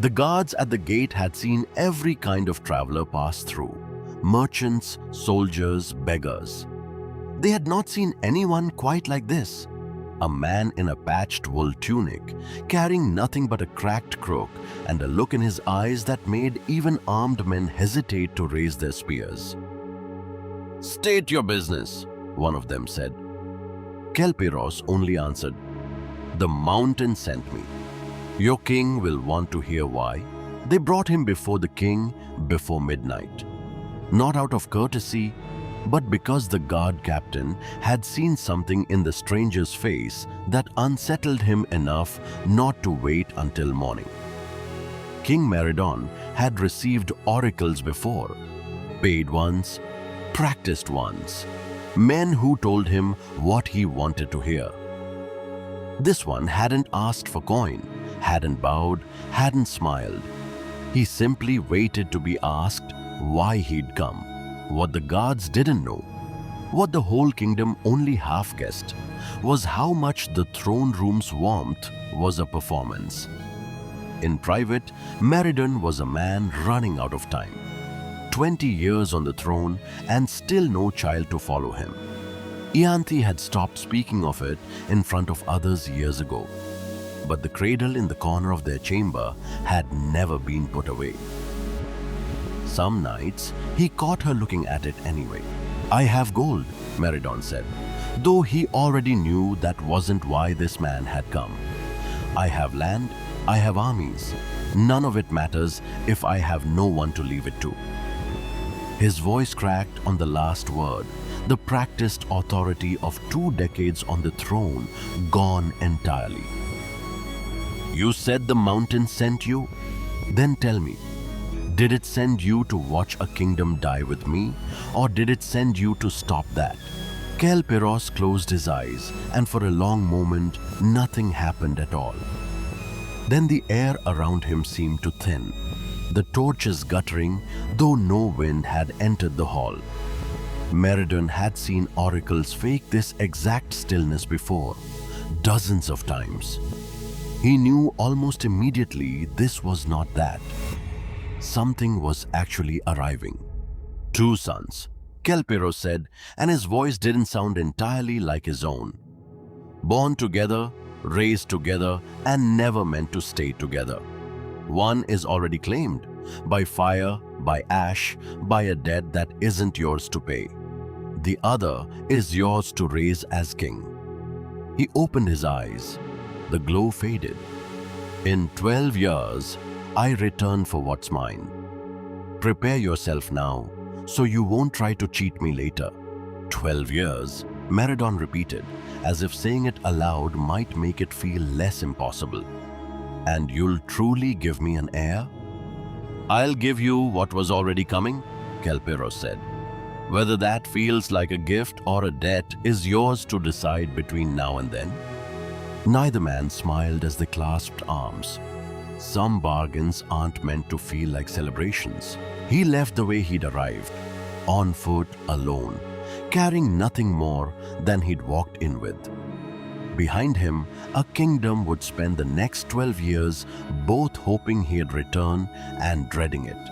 The guards at the gate had seen every kind of traveler pass through: merchants, soldiers, beggars. They had not seen anyone quite like this. A man in a patched wool tunic, carrying nothing but a cracked crook and a look in his eyes that made even armed men hesitate to raise their spears. "State your business," one of them said. Kel-Pyrros only answered, "The mountain sent me. Your king will want to hear why." They brought him before the king before midnight, not out of courtesy, but because the guard captain had seen something in the stranger's face that unsettled him enough not to wait until morning. King Meridon had received oracles before, paid ones, practiced ones, men who told him what he wanted to hear. This one hadn't asked for coin, hadn't bowed, hadn't smiled. He simply waited to be asked why he'd come. What the guards didn't know, what the whole kingdom only half guessed, was how much the throne room's warmth was a performance. In private, Meridon was a man running out of time. 20 years on the throne and still no child to follow him. Chrysanthe had stopped speaking of it in front of others years ago, but the cradle in the corner of their chamber had never been put away. Some nights, he caught her looking at it anyway. "I have gold," Meridon said, though he already knew that wasn't why this man had come. "I have land, I have armies. None of it matters if I have no one to leave it to." His voice cracked on the last word, the practiced authority of 2 decades on the throne gone entirely. "You said the mountain sent you? Then tell me, did it send you to watch a kingdom die with me, or did it send you to stop that?" Kel-Pyrros closed his eyes, and for a long moment, nothing happened at all. Then the air around him seemed to thin, the torches guttering, though no wind had entered the hall. Meridon had seen oracles fake this exact stillness before, dozens of times. He knew almost immediately this was not that. Something was actually arriving. 2 sons, Kel-Pyrros said, and his voice didn't sound entirely like his own. Born together, raised together, and never meant to stay together. One is already claimed, by fire, by ash, by a debt that isn't yours to pay. The other is yours to raise as king. He opened his eyes. The glow faded. "In 12 years, I return for what's mine. Prepare yourself now, so you won't try to cheat me later." 12 years, Meridon repeated, as if saying it aloud might make it feel less impossible. "And you'll truly give me an heir?" "I'll give you what was already coming," Kel-Pyrros said. "Whether that feels like a gift or a debt is yours to decide between now and then." Neither man smiled as they clasped arms. Some bargains aren't meant to feel like celebrations. He left the way he'd arrived, on foot, alone, carrying nothing more than he'd walked in with. Behind him, a kingdom would spend the next 12 years both hoping he'd return and dreading it.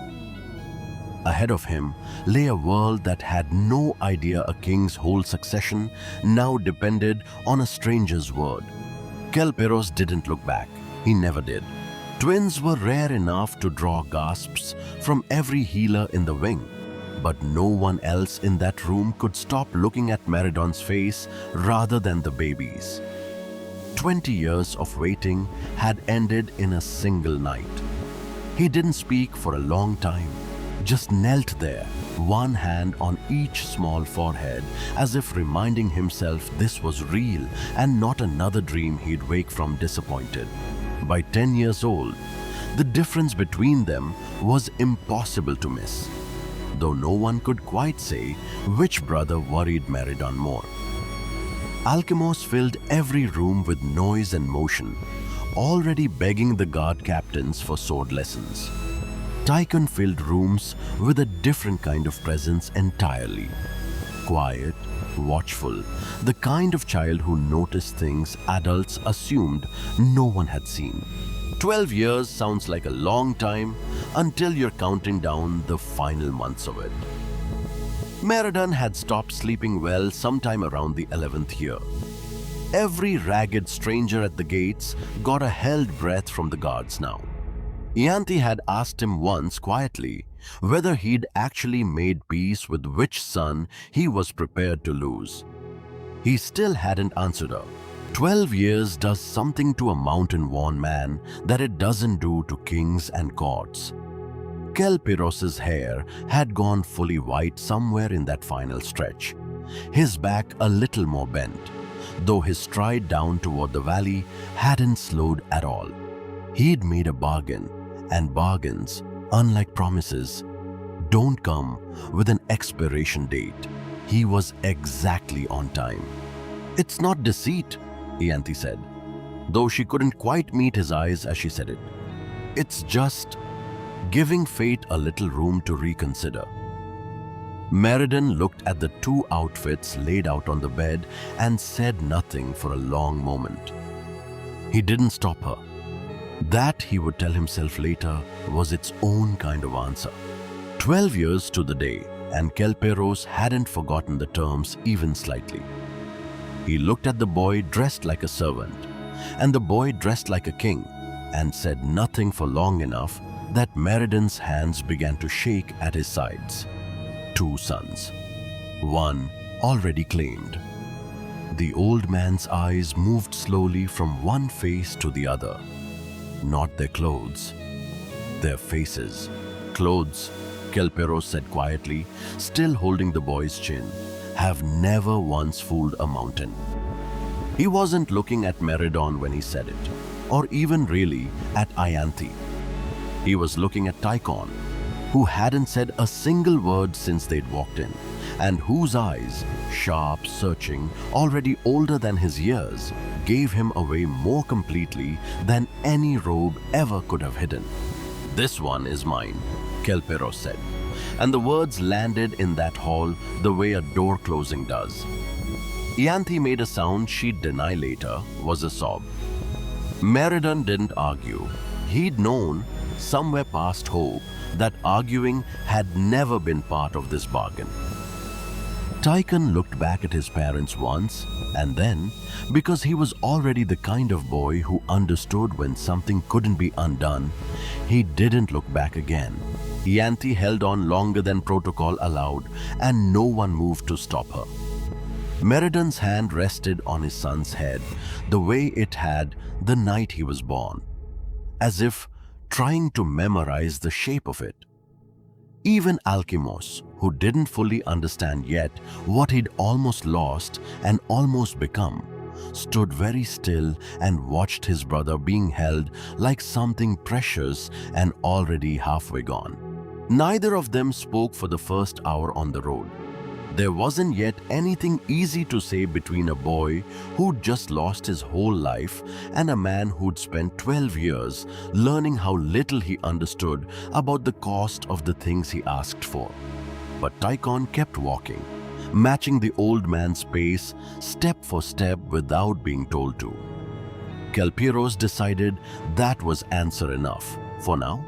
Ahead of him lay a world that had no idea a king's whole succession now depended on a stranger's word. Kel-Pyrros didn't look back. He never did. Twins were rare enough to draw gasps from every healer in the wing, but no one else in that room could stop looking at Meridon's face rather than the baby's. 20 years of waiting had ended in a single night. He didn't speak for a long time, just knelt there, one hand on each small forehead, as if reminding himself this was real and not another dream he'd wake from disappointed. By 10 years old, the difference between them was impossible to miss, though no one could quite say which brother worried Meridon more. Alchemos filled every room with noise and motion, already begging the guard captains for sword lessons. Tychon filled rooms with a different kind of presence entirely. Quiet, watchful, the kind of child who noticed things adults assumed no one had seen. 12 years sounds like a long time until you're counting down the final months of it. Meriden had stopped sleeping well sometime around the 11th year. Every ragged stranger at the gates got a held breath from the guards now. Chryanthe had asked him once quietly whether he'd actually made peace with which son he was prepared to lose. He still hadn't answered her. 12 years does something to a mountain-worn man that it doesn't do to kings and courts. Kel-Pyrros's hair had gone fully white somewhere in that final stretch, his back a little more bent, though his stride down toward the valley hadn't slowed at all. He'd made a bargain, and bargains, unlike promises, don't come with an expiration date. He was exactly on time. "It's not deceit," Chryanthe said, though she couldn't quite meet his eyes as she said it. "It's just giving fate a little room to reconsider." Meriden looked at the two outfits laid out on the bed and said nothing for a long moment. He didn't stop her. That, he would tell himself later, was its own kind of answer. 12 years to the day, and Kel-Pyrros hadn't forgotten the terms even slightly. He looked at the boy dressed like a servant, and the boy dressed like a king, and said nothing for long enough that Meriden's hands began to shake at his sides. 2 sons. One already claimed. The old man's eyes moved slowly from one face to the other. Not their clothes, their faces. "Clothes," Kel-Pyrros said quietly, still holding the boy's chin, "have never once fooled a mountain." He wasn't looking at Meriden when he said it, or even really at Chryanthe. He was looking at Tychon, who hadn't said a single word since they'd walked in, and whose eyes, sharp, searching, already older than his years, gave him away more completely than any robe ever could have hidden. "This one is mine," Kel-Pyrros said, and the words landed in that hall the way a door closing does. Chryanthe made a sound she'd deny later was a sob. Meriden didn't argue. He'd known, somewhere past hope, that arguing had never been part of this bargain. Tychon looked back at his parents once, and then, because he was already the kind of boy who understood when something couldn't be undone, he didn't look back again. Chryanthe held on longer than protocol allowed, and no one moved to stop her. Meriden's hand rested on his son's head the way it had the night he was born, as if trying to memorize the shape of it. Even Alkimos, who didn't fully understand yet what he'd almost lost and almost become, stood very still and watched his brother being held like something precious and already halfway gone. Neither of them spoke for the first hour on the road. There wasn't yet anything easy to say between a boy who'd just lost his whole life and a man who'd spent 12 years learning how little he understood about the cost of the things he asked for. But Tychon kept walking, matching the old man's pace step for step without being told to. Kel-Pyrros decided that was answer enough for now.